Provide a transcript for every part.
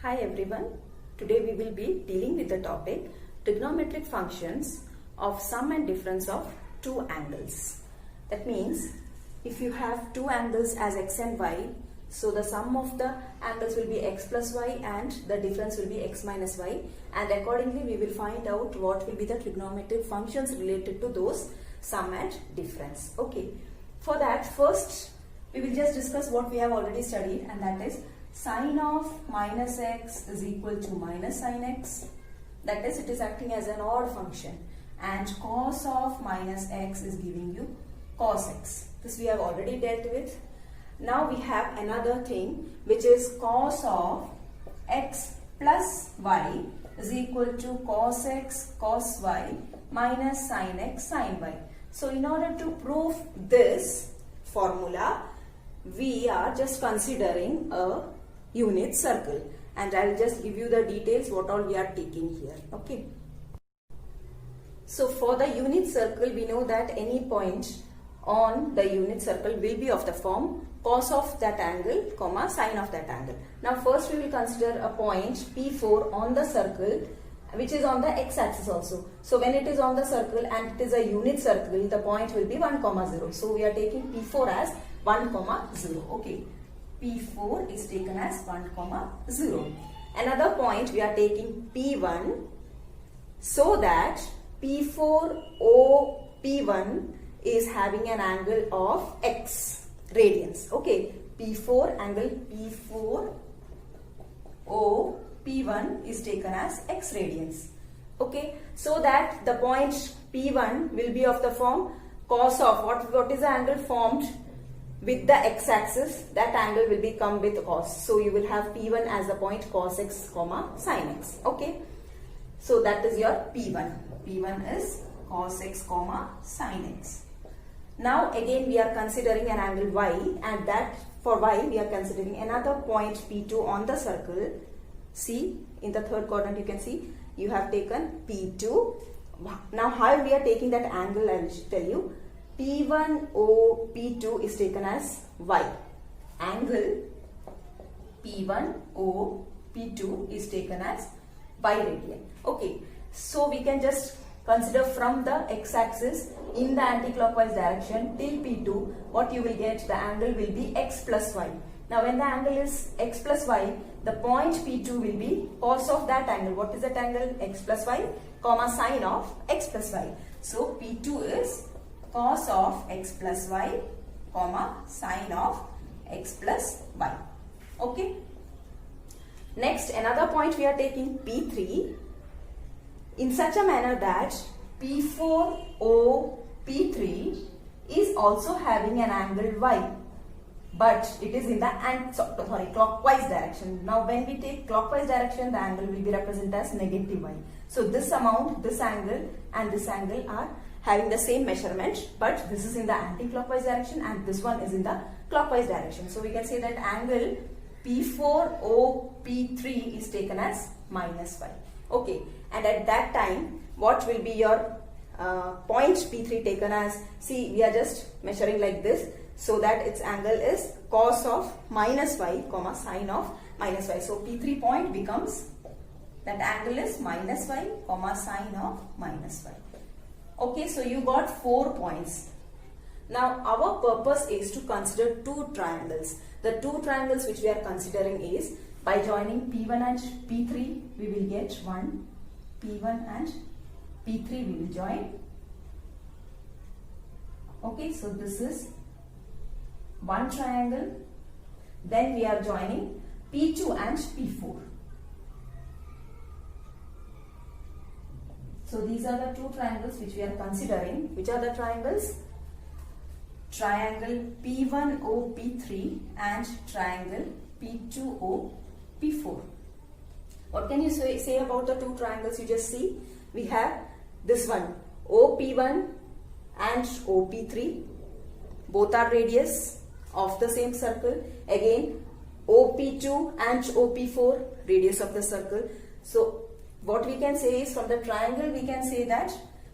Hi everyone, today we will be dealing with the topic trigonometric functions of sum and difference of two angles. That means if you have two angles as x and y, so the sum of the angles will be x plus y and the difference will be x minus y, and accordingly we will find out what will be the trigonometric functions related to those sum and difference. Okay, for that first we will just discuss what we have already studied, and that is sine of minus x is equal to minus sine x, that is it is acting as an odd function, and cos of minus x is giving you cos x. This we have already dealt with. Now we have another thing which is cos of x plus y is equal to cos x cos y minus sine x sine y. So in order to prove this formula, we are just considering a unit circle, and I will just give you the details what all we are taking here. Okay. So for the unit circle, we know that any point on the unit circle will be of the form cos of that angle comma sine of that angle. Now first we will consider a point P4 on the circle which is on the x-axis also. So when it is on the circle and it is a unit circle, the point will be 1, 0. So we are taking P4 as 1, 0. Okay. P4 is taken as 1, 0. Another point we are taking P1 so that P4O P1 is having an angle of x radians. Okay, P4 angle P4O P1 is taken as x radians. Okay, so that the point P1 will be of the form cos of what is the angle formed with the x-axis, that angle will become with cos. So you will have P1 as the point cos x comma sin x. Okay, so that is your P1. P1 is cos x comma sin x. Now again we are considering an angle y, and that for y we are considering another point P2 on the circle. See, in the third quadrant you can see you have taken P2. Now how we are taking that angle, I will tell you. P1O P2 is taken as y. Angle P1O P2 is taken as y radian. Okay, so we can just consider from the x-axis in the anti-clockwise direction till P2, what you will get, the angle will be x plus y. Now when the angle is x plus y, the point P2 will be cos of that angle. What is that angle? X plus y comma sine of x plus y. So P2 is cos of x plus y comma sine of x plus y. Okay. Next, another point we are taking P3 in such a manner that P4O P3 is also having an angle y, but it is in the clockwise direction. Now when we take clockwise direction, the angle will be represented as negative y. So this amount, this angle and this angle are having the same measurement, but this is in the anti-clockwise direction and this one is in the clockwise direction. So we can say that angle P4O P3 is taken as minus y. Okay, and at that time what will be your point P3 taken as? See, we are just measuring like this, so that its angle is cos of minus y comma sine of minus y. So P3 point becomes, that angle is minus y comma sine of minus y. Okay, so you got 4 points. Now our purpose is to consider two triangles. The two triangles which we are considering is, by joining P1 and P3 we will get 1. P1 and P3 we will join. Okay, so this is one triangle. Then we are joining P2 and P4. So these are the two triangles which we are considering. Which are the triangles? Triangle P1O P3 and triangle P2O P4. What can you say about the two triangles? You just see, we have this one OP1 and OP3. Both are radius of the same circle. Again OP2 and OP4, radius of the circle. So what we can say is, from the triangle we can say that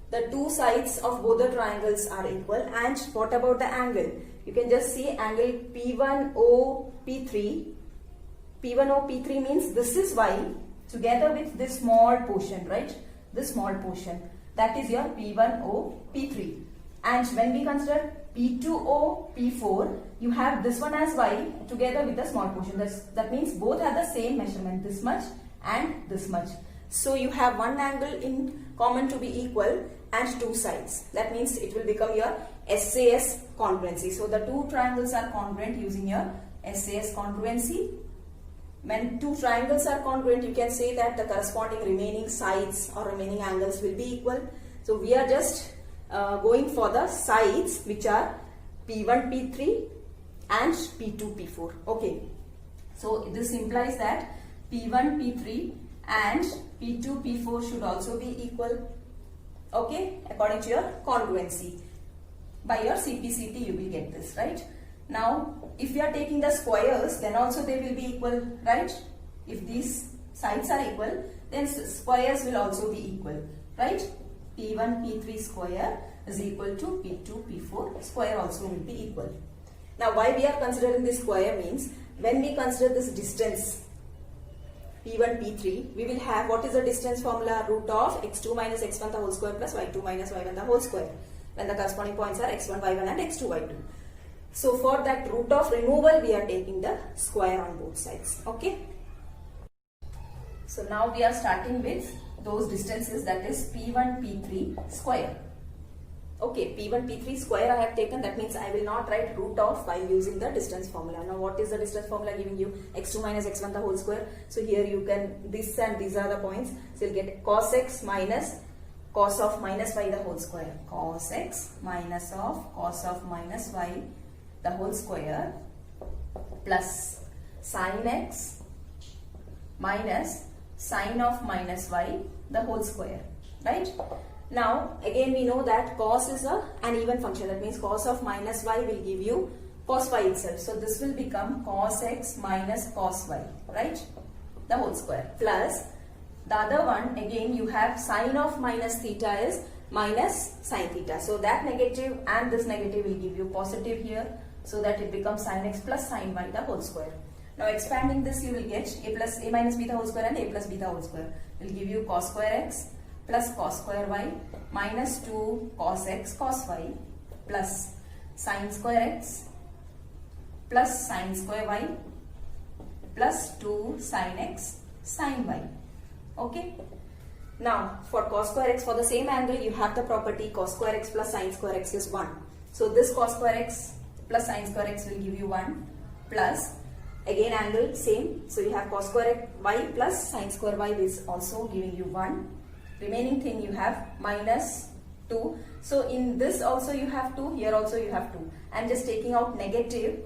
the two sides of both the triangles are equal. And what about the angle? You can just see angle P1O P3 P1O P3 means this is y together with this small portion, right? This small portion, that is your P1O P3. And when we consider P2O P4, you have this one as y together with the small portion. That means both have the same measurement, this much and this much. So you have one angle in common to be equal and two sides. That means it will become your SAS congruency. So the two triangles are congruent using your SAS congruency. When two triangles are congruent, you can say that the corresponding remaining sides or remaining angles will be equal. So we are just going for the sides which are P1 P3 and P2 P4. Okay. So this implies that P1 P3 and P2 P4 should also be equal. Okay, according to your congruency. By your CPCT you will get this, right? Now if you are taking the squares, then also they will be equal, right? If these sides are equal, then squares will also be equal, right? P1 P3 square is equal to P2 P4 square also will be equal. Now why we are considering this square means, when we consider this distance P1 P3, we will have, what is the distance formula? Root of x2 minus x1 the whole square plus y2 minus y1 the whole square, when the corresponding points are x1 y1 and x2 y2. So for that root of removal, we are taking the square on both sides. Okay. So now we are starting with those distances, that is P1 P3 square. Okay, P1 P3 square I have taken, that means I will not write root of while using the distance formula. Now what is the distance formula giving you? x2 minus x1 the whole square. So here you can, this and these are the points. So you'll get cos x minus cos of minus y the whole square. Cos x minus of cos of minus y the whole square plus sin x minus sin of minus y the whole square, right? Now again we know that cos is an even function, that means cos of minus y will give you cos y itself. So this will become cos x minus cos y, right? The whole square plus the other one, again you have sin of minus theta is minus sin theta. So that negative and this negative will give you positive here, so that it becomes sin x plus sin y the whole square. Now expanding this, you will get a minus b the whole square and a plus b the whole square will give you cos square x plus cos square y minus 2 cos x cos y plus sin square x plus sin square y plus 2 sin x sin y. Okay. Now for cos square x, for the same angle you have the property cos square x plus sin square x is 1. So this cos square x plus sin square x will give you 1 plus, again angle same, so you have cos square y plus sin square y is also giving you 1. Remaining thing you have minus 2. So in this also you have 2, here also you have 2. I am just taking out negative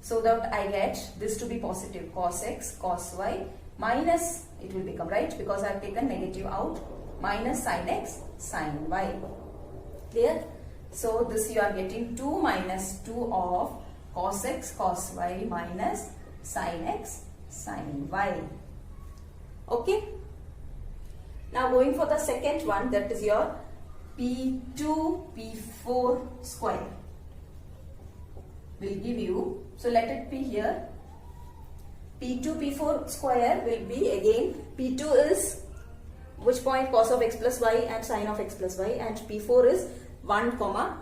so that I get this to be positive, cos x cos y minus, it will become, right, because I have taken negative out, minus sin x sin y. Clear? So this you are getting 2 minus 2 of cos x cos y minus sin x sin y. Okay. Now going for the second one, that is your P2 P4 square will give you, so let it be here, P2 P4 square will be, again P2 is which point? Cos of x plus y and sin of x plus y, and P4 is 1,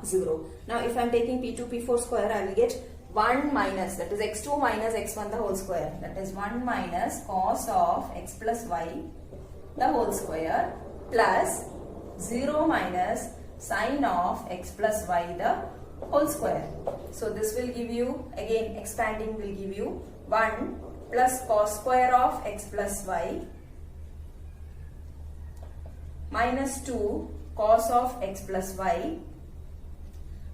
0. Now if I am taking P2 P4 square, I will get 1 minus, that is x2 minus x1 the whole square, that is 1 minus cos of x plus y the whole square plus 0 minus sin of x plus y the whole square. So this will give you, again expanding will give you 1 plus cos square of x plus y minus 2 cos of x plus y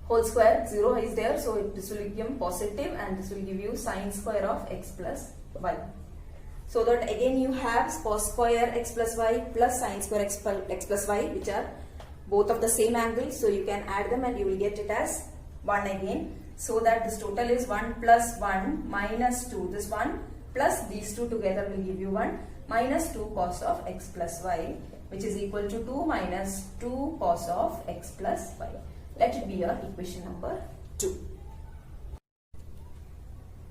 whole square. 0 is there, so this will become positive and this will give you sin square of x plus y. So that again you have cos square x plus y plus sin square x plus y, which are both of the same angle. So you can add them and you will get it as 1 again. So that this total is 1 plus 1 minus 2. This 1 plus these two together will give you 1 minus 2 cos of x plus y, which is equal to 2 minus 2 cos of x plus y. Let it be your equation number 2.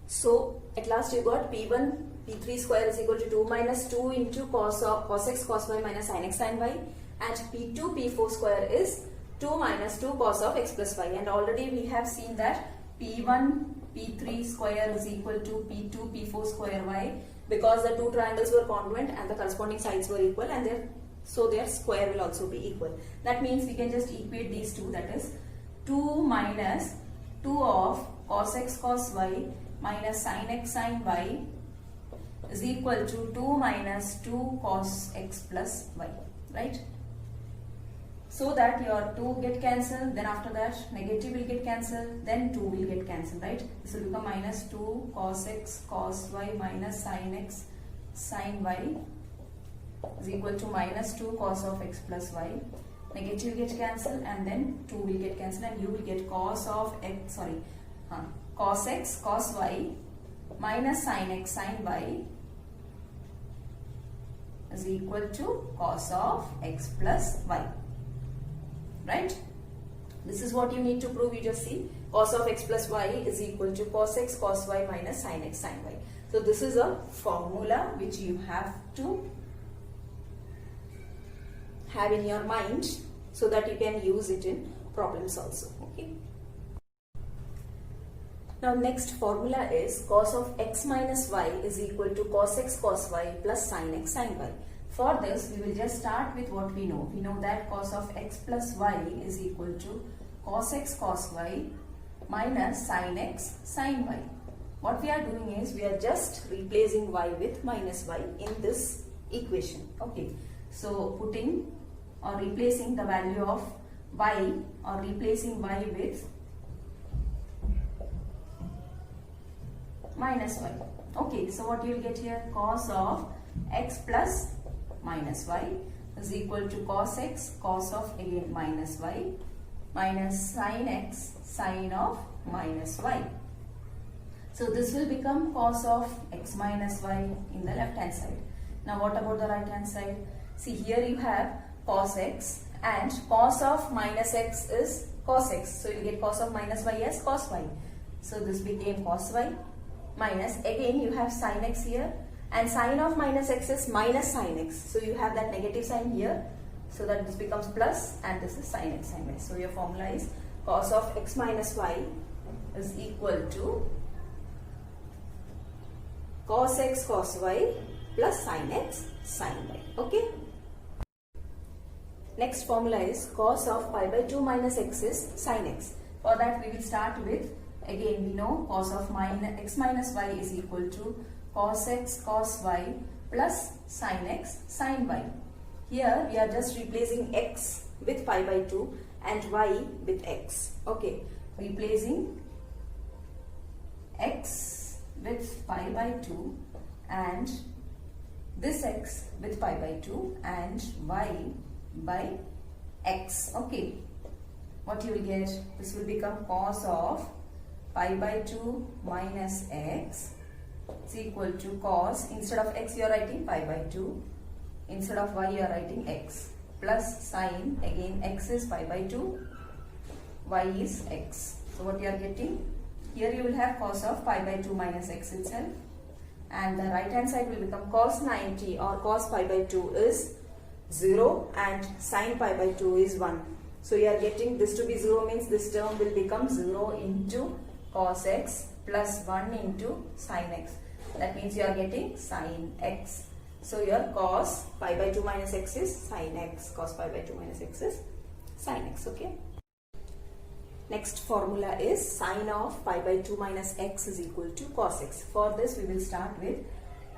So at last you got P1 p3 square is equal to 2 minus 2 into cos x cos y minus sin x sin y, and p2 p4 square is 2 minus 2 cos of x plus y. And already we have seen that p1 p3 square is equal to p2 p4 square y, because the two triangles were congruent and the corresponding sides were equal, and their square will also be equal. That means we can just equate these two, that is 2 minus 2 of cos x cos y minus sin x sin y is equal to 2 minus 2 cos x plus y, right? So that your 2 get cancelled, then after that negative will get cancelled, then 2 will get cancelled, right? This will become minus 2 cos x cos y minus sin x sin y is equal to minus 2 cos of x plus y. Negative will get cancelled and then 2 will get cancelled, and you will get cos x cos y minus sin x sin y is equal to cos of x plus y, right? This is what you need to prove. You just see cos of x plus y is equal to cos x cos y minus sin x sin y. So this is a formula which you have to have in your mind so that you can use it in problems also. Okay. Now next formula is cos of x minus y is equal to cos x cos y plus sin x sin y. For this we will just start with what we know. We know that cos of x plus y is equal to cos x cos y minus sin x sin y. What we are doing is we are just replacing y with minus y in this equation. Okay. So putting or replacing the value of y, or replacing y with minus y. Okay, so what you will get here, cos of x plus minus y is equal to cos x cos of again minus y minus sin x sin of minus y. So this will become cos of x minus y in the left hand side. Now what about the right hand side? See, here you have cos x, and cos of minus x is cos x. So you get cos of minus y as cos y. So this became cos y minus, again you have sin x here, and sin of minus x is minus sin x. So you have that negative sign here, so that this becomes plus, and this is sin x sin y. So your formula is cos of x minus y is equal to cos x cos y plus sin x sin y. Okay. Next formula is cos of pi by 2 minus x is sin x. For that we will start with, again we know cos of x minus y is equal to cos x cos y plus sin x sin y. Here we are just replacing x with pi by 2 and y with x. Okay, replacing x with pi by 2 and this x with pi by 2 and y by x. Okay, what you will get, this will become cos of pi by 2 minus x is equal to cos, instead of x you are writing pi by 2, instead of y you are writing x, plus sin, again x is pi by 2, y is x. So what you are getting, here you will have cos of pi by 2 minus x itself, and the right hand side will become cos 90 or cos pi by 2 is 0 and sin pi by 2 is 1. So you are getting this to be 0, means this term will become 0 into cos x plus 1 into sin x. That means you are getting sin x. So your cos pi by 2 minus x is sin x. Cos pi by 2 minus x is sin x. Okay. Next formula is sin of pi by 2 minus x is equal to cos x. For this we will start with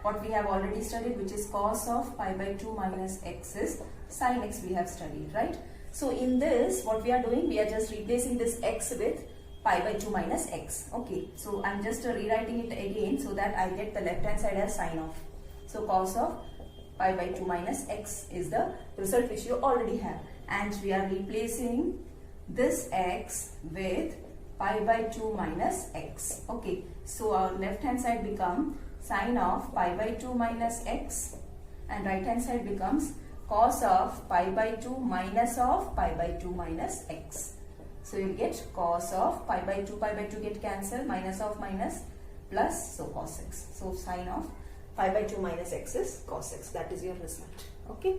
what we have already studied, which is cos of pi by 2 minus x is sin x we have studied, right? So in this, what we are doing, we are just replacing this x with pi by 2 minus x. Okay, so I am just rewriting it again so that I get the left hand side as sin of. So cos of pi by 2 minus x is the result which you already have, and we are replacing this x with pi by 2 minus x. Okay, so our left hand side becomes sin of pi by 2 minus x, and right hand side becomes cos of pi by 2 minus of pi by 2 minus x. So you get cos of pi by 2 get cancelled, minus of minus plus, so cos x. So sin of pi by 2 minus x is cos x. That is your result. Okay.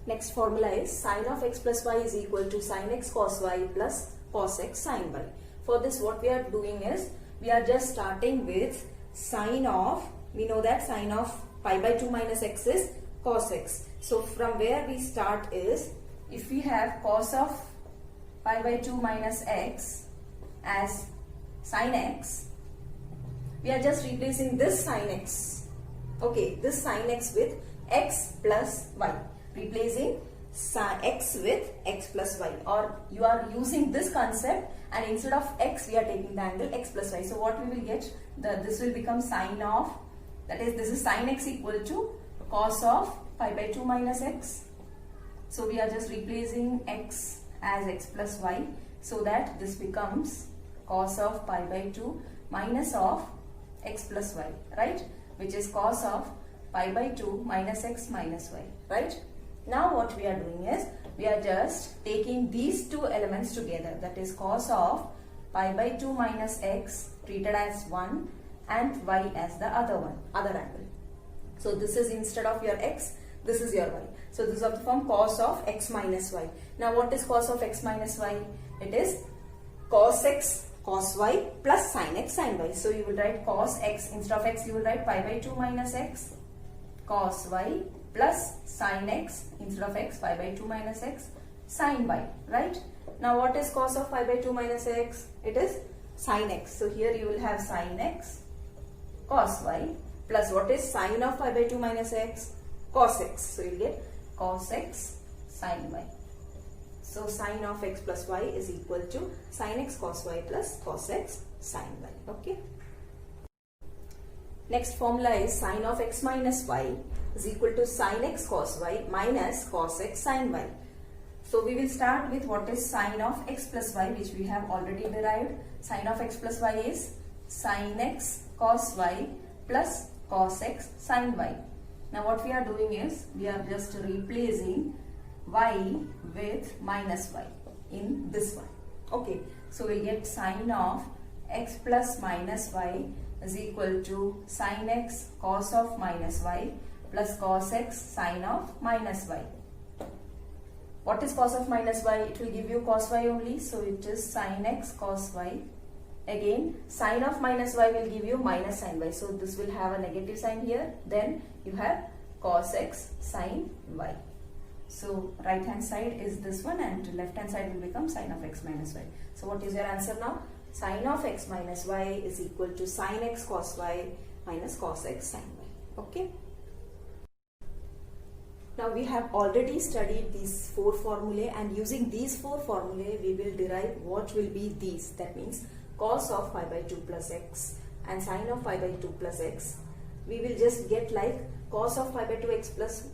Next formula is sin of x plus y is equal to sin x cos y plus cos x sin y. For this, what we are doing is, we are just starting with sin of, we know that sin of pi by 2 minus x is cos x. So from where we start is, if we have cos of pi by 2 minus x as sin x, we are just replacing this sin x, okay, this sin x with x plus y, replacing x with x plus y, or you are using this concept and instead of x we are taking the angle x plus y. So what we will get, this will become sin of, that is, this is sin x equal to cos of pi by 2 minus x. So we are just replacing x as x plus y, so that this becomes cos of pi by 2 minus of x plus y, right, which is cos of pi by 2 minus x minus y, right. Now what we are doing is, we are just taking these two elements together, that is cos of pi by 2 minus x treated as one and y as the other angle. So this is, instead of your x, this is your y. So this is of the form cos of x minus y. Now what is cos of x minus y? It is cos x cos y plus sin x sin y. So you will write cos x, instead of x you will write pi by 2 minus x cos y plus sin x, instead of x pi by 2 minus x sin y, right. Now what is cos of pi by 2 minus x? It is sin x. So here you will have sin x cos y plus what is sin of pi by 2 minus x? Cos x. So you will get cos x sin y. So sin of x plus y is equal to sin x cos y plus cos x sin y. Okay. Next formula is sin of x minus y is equal to sin x cos y minus cos x sin y. So we will start with what is sin of x plus y, which we have already derived. Sin of x plus y is sin x cos y plus cos x sin y. Now what we are doing is, we are just replacing y with minus y in this one. Okay, so we get sin of x plus minus y is equal to sin x cos of minus y plus cos x sin of minus y. What is cos of minus y? It will give you cos y only, so it is sin x cos y. Again, sin of minus y will give you minus sin y, so this will have a negative sign here. Then you have cos x sin y. So right hand side is this one and left hand side will become sin of x minus y. So what is your answer now? Sin of x minus y is equal to sin x cos y minus cos x sin y. Okay. Now we have already studied these four formulae, and using these four formulae we will derive what will be these. That means cos of pi by 2 plus x and sin of pi by 2 plus x. We will just get like cos of pi by 2 x plus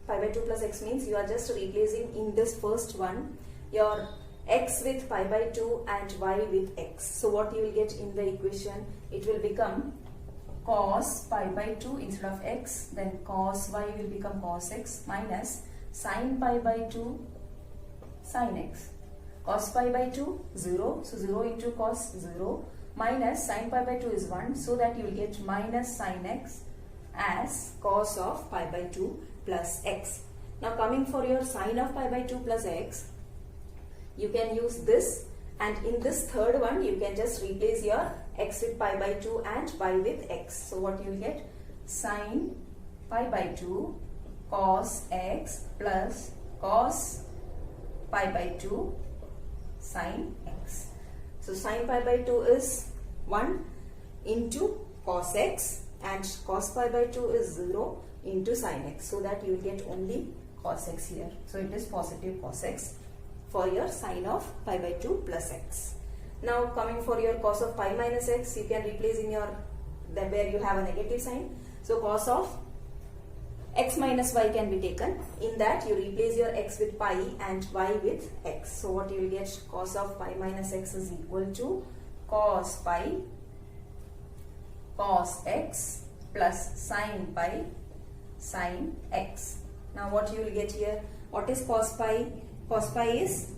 pi by 2 plus x means you are just replacing in this first one your x with pi by 2 and y with x. So what you will get in the equation, it will become cos pi by 2 instead of x, then cos y will become cos x minus sin pi by 2 sin x. Cos pi by 2 0, so 0 into cos 0 minus sin pi by 2 is 1, so that you will get minus sin x as cos of pi by 2 plus x. Now coming for your sin of pi by 2 plus x, you can use this, and in this third one you can just replace your x with pi by 2 and y with x. So what you will get? Sin pi by 2 cos x plus cos pi by 2 sin x. So sin pi by 2 is 1 into cos x and cos pi by 2 is 0 into sin x, so that you will get only cos x here. So it is positive cos x for your sin of pi by 2 plus x. Now coming for your cos of pi minus x, you can replace in your, that where you have a negative sign. So cos of x minus y can be taken. In that you replace your x with pi and y with x. So what you will get? Cos of pi minus x is equal to cos pi cos x plus sin pi sin x. Now what you will get here? What is cos pi? Cos pi is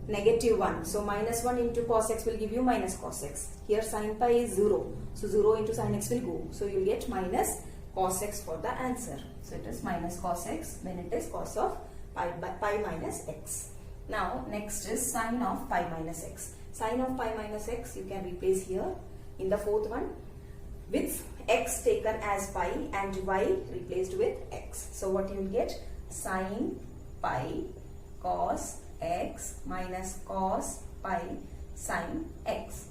negative 1. So minus 1 into cos x will give you minus cos x. Here sin pi is 0. So 0 into sin x will go. So you will get minus cos x for the answer. So it is minus cos x when it is cos of pi minus x. Now next is sin of pi minus x. Sin of pi minus x you can replace here in the fourth one with x taken as pi and y replaced with x. So what you will get? Sin pi cos x minus cos pi sin x.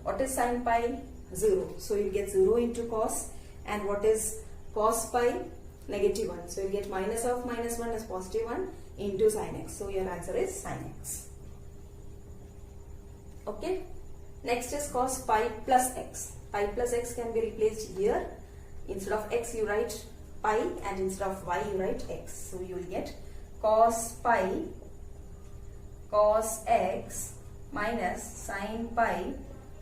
What is sin pi? 0. So you get 0 into cos, and what is cos pi? Negative 1. So you get minus of minus 1 is positive 1 into sin x. So your answer is sin x. Okay. Next is cos pi plus x. Pi plus x can be replaced here. Instead of x you write pi, and instead of y you write x. So you will get cos pi cos x minus sin pi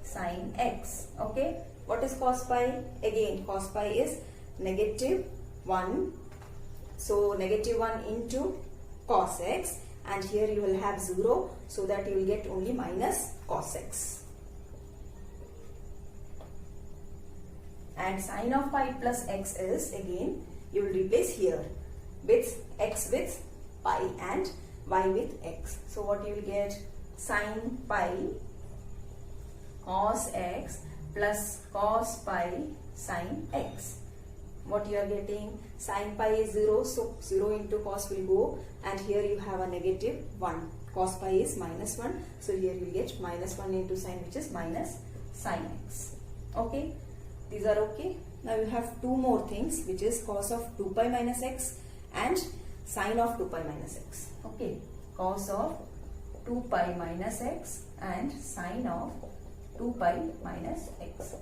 sin x. Okay. What is cos pi? Again cos pi is negative 1. So negative 1 into cos x, and here you will have 0, so that you will get only minus cos x. And sin of pi plus x is, again you will replace here with x with pi and y with x. So what you will get? Sin pi cos x plus cos pi sin x. What you are getting? Sin pi is 0, so 0 into cos will go, and here you have a negative 1. Cos pi is minus 1, so here you will get minus 1 into sin, which is minus sin x. Okay, these are okay. Now you have two more things, which is cos of 2 pi minus x and sin of 2 pi minus x. Okay, cos of 2 pi minus x and sin of 2 pi minus x.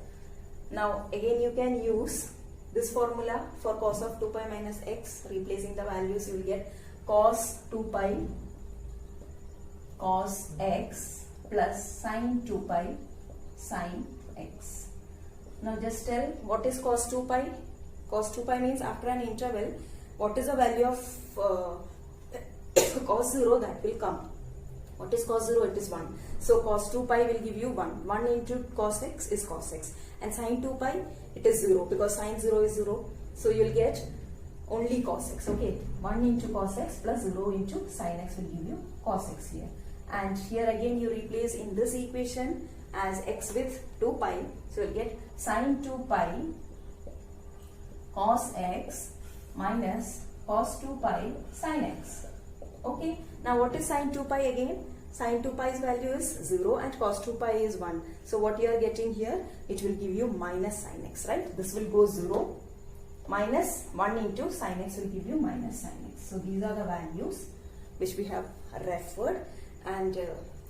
Now again you can use this formula for cos of 2 pi minus x. Replacing the values, you will get cos 2 pi cos x plus sin 2 pi sin x. Now just tell, what is cos 2 pi? Cos 2 pi means after an interval, what is the value of cos 0 that will come? What is cos 0? It is 1. So cos 2 pi will give you 1. 1 into cos x is cos x. And sin 2 pi, it is 0, because sin 0 is 0. So you will get only cos x. Okay, 1 into cos x plus 0 into sin x will give you cos x here. And here again you replace in this equation as x with 2 pi. So you will get sin 2 pi cos x minus cos 2 pi sin x. Okay, now what is sin 2 pi again? Sin 2 pi's value is 0 and cos 2 pi is 1. So what you are getting here, it will give you minus sin x, right? This will go 0. Minus 1 into sin x will give you minus sin x. So these are the values which we have referred, and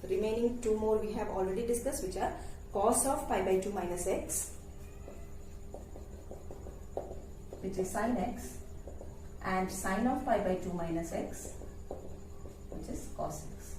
remaining two more we have already discussed, which are cos of pi by 2 minus x, which is sin x, and sin of pi by 2 minus x, which is cos x.